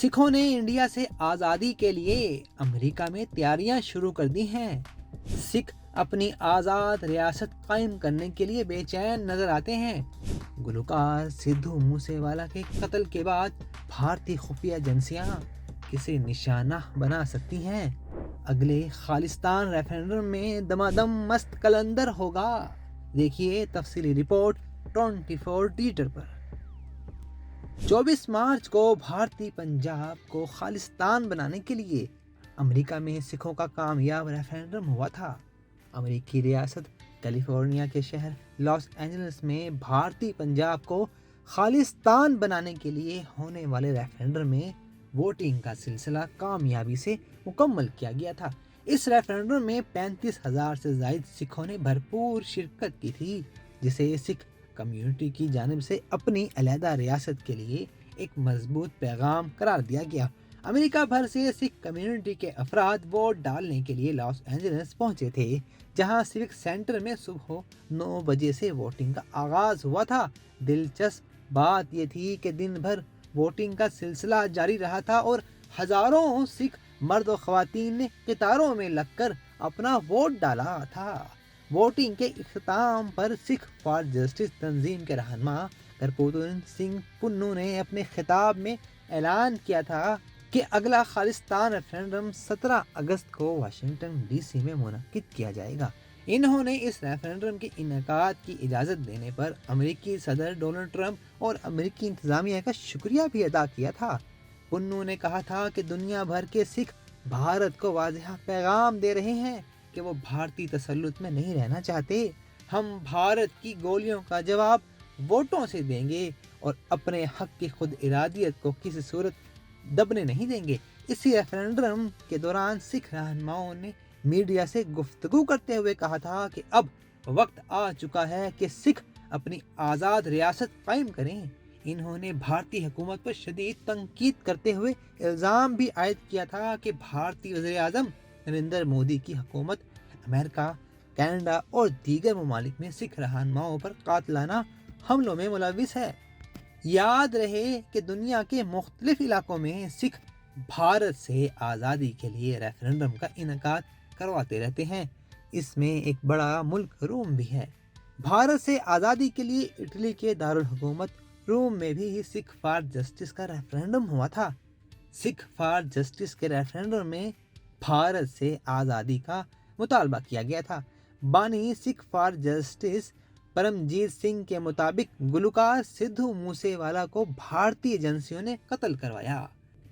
سکھوں نے انڈیا سے آزادی کے لیے امریکہ میں تیاریاں شروع کر دی ہیں۔ سکھ اپنی آزاد ریاست قائم کرنے کے لیے بے چین نظر آتے ہیں۔ گلوکار سدھو موسے والا کے قتل کے بعد بھارتی خفیہ ایجنسیاں کسے نشانہ بنا سکتی ہیں؟ اگلے خالصتان ریفرنڈم میں دمادم مست کلندر ہوگا۔ دیکھیے تفصیلی رپورٹ 24 ڈیجیٹل پر۔ 24 مارچ کو بھارتی پنجاب کو خالصتان بنانے کے لیے امریکہ میں سکھوں کا کامیاب ریفرنڈم ہوا تھا۔ امریکی ریاست کیلیفورنیا کے شہر لاس اینجلس میں بھارتی پنجاب کو خالصتان بنانے کے لیے ہونے والے ریفرنڈم میں ووٹنگ کا سلسلہ کامیابی سے مکمل کیا گیا تھا۔ اس ریفرنڈم میں 35,000 سے زائد سکھوں نے بھرپور شرکت کی تھی، جسے سکھ کمیونٹی کی جانب سے اپنی علیحدہ ریاست کے لیے ایک مضبوط پیغام قرار دیا گیا۔ امریکہ بھر سے سکھ کمیونٹی کے افراد ووٹ ڈالنے کے لیے لاس اینجلس پہنچے تھے، جہاں سوک سینٹر میں صبح 9 بجے سے ووٹنگ کا آغاز ہوا تھا۔ دلچسپ بات یہ تھی کہ دن بھر ووٹنگ کا سلسلہ جاری رہا تھا اور ہزاروں سکھ مرد و خواتین نے قطاروں میں لگ کر اپنا ووٹ ڈالا تھا۔ ووٹنگ کے اختتام پر سکھ فار جسٹس تنظیم کے رہنما کرپوتن سنگھ پنو نے اپنے خطاب میں اعلان کیا تھا کہ اگلا خالصتان ریفرنڈم 17 اگست کو واشنگٹن ڈی سی میں منعقد کیا جائے گا۔ انہوں نے اس ریفرنڈم کے انعقاد کی اجازت دینے پر امریکی صدر ڈونلڈ ٹرمپ اور امریکی انتظامیہ کا شکریہ بھی ادا کیا تھا۔ پنو نے کہا تھا کہ دنیا بھر کے سکھ بھارت کو واضح پیغام دے رہے ہیں کہ وہ بھارتی تسلط میں نہیں رہنا چاہتے۔ ہم بھارت کی گولیوں کا جواب ووٹوں سے دیں گے اور اپنے حق کی خود ارادیت کو کسی صورت دبنے نہیں دیں گے۔ اسی ریفرنڈم کے دوران سکھ رہنماؤں نے میڈیا سے گفتگو کرتے ہوئے کہا تھا کہ اب وقت آ چکا ہے کہ سکھ اپنی آزاد ریاست قائم کریں۔ انہوں نے بھارتی حکومت پر شدید تنقید کرتے ہوئے الزام بھی عائد کیا تھا کہ بھارتی وزیر اعظم نریندر مودی کی حکومت امریکہ، کینیڈا اور دیگر ممالک میں سکھ رہنماؤں پر قاتلانہ حملوں میں ملوث ہے۔ یاد رہے کہ دنیا کے مختلف علاقوں میں سکھ بھارت سے آزادی کے لیے ریفرنڈم کا انعقاد کرواتے رہتے ہیں۔ اس میں ایک بڑا ملک روم بھی ہے۔ بھارت سے آزادی کے لیے اٹلی کے دارالحکومت روم میں بھی سکھ فار جسٹس کا ریفرنڈم ہوا تھا۔ سکھ فار جسٹس کے ریفرنڈم میں بھارت سے آزادی کا مطالبہ کیا گیا تھا۔ بانی سکھ فار جسٹس پرمجیت سنگھ کے مطابق گلوکار سدھو موسے والا کو بھارتی ایجنسیوں نے قتل کروایا۔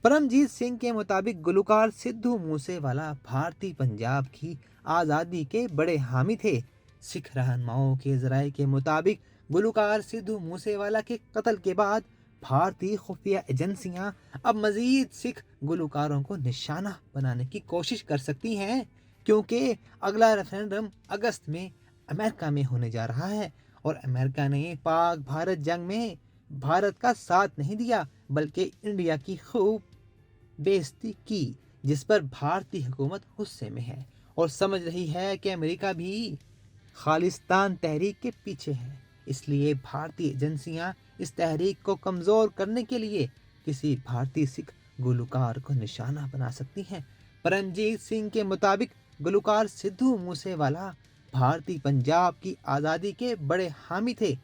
پرمجیت سنگھ کے مطابق گلوکار سدھو موسے والا بھارتی پنجاب کی آزادی کے بڑے حامی تھے۔ سکھ رہنماؤں کے ذرائع کے مطابق گلوکار سدھو موسے والا کے قتل کے بعد بھارتی خفیہ ایجنسیاں اب مزید سکھ گلوکاروں کو نشانہ بنانے کی کوشش کر سکتی ہیں، کیونکہ اگلا ریفرنڈم اگست میں امریکہ میں ہونے جا رہا ہے اور امریکہ نے پاک بھارت جنگ میں بھارت کا ساتھ نہیں دیا بلکہ انڈیا کی خوب بےعزتی کی، جس پر بھارتی حکومت غصے میں ہے اور سمجھ رہی ہے کہ امریکہ بھی خالصتان تحریک کے پیچھے ہے۔ اس لیے بھارتی ایجنسیاں اس تحریک کو کمزور کرنے کے لیے کسی بھارتی سکھ گلوکار کو نشانہ بنا سکتی ہیں۔ پرمجیت سنگھ کے مطابق گلوکار سدھو موسے والا بھارتی پنجاب کی آزادی کے بڑے حامی تھے۔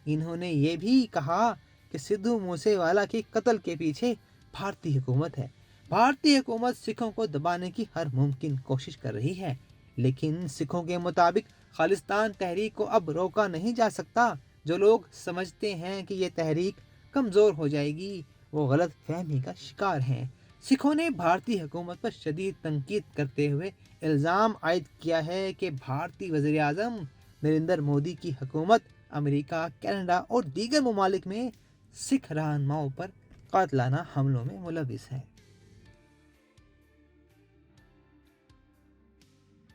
انہوں نے یہ بھی کہا کہ سدھو موسے والا کے قتل کے پیچھے بھارتی حکومت ہے۔ بھارتی حکومت سکھوں کو دبانے کی ہر ممکن کوشش کر رہی ہے، لیکن سکھوں کے مطابق خالصتان تحریک کو اب روکا نہیں جا سکتا۔ جو لوگ سمجھتے ہیں کہ یہ تحریک کمزور ہو جائے گی، وہ غلط فہمی کا شکار ہیں۔ سکھوں نے بھارتی حکومت پر شدید تنقید کرتے ہوئے الزام عائد کیا ہے کہ بھارتی وزیر اعظم نریندر مودی کی حکومت امریکہ، کینیڈا اور دیگر ممالک میں سکھ رہنماؤں پر قاتلانہ حملوں میں ملوث ہے۔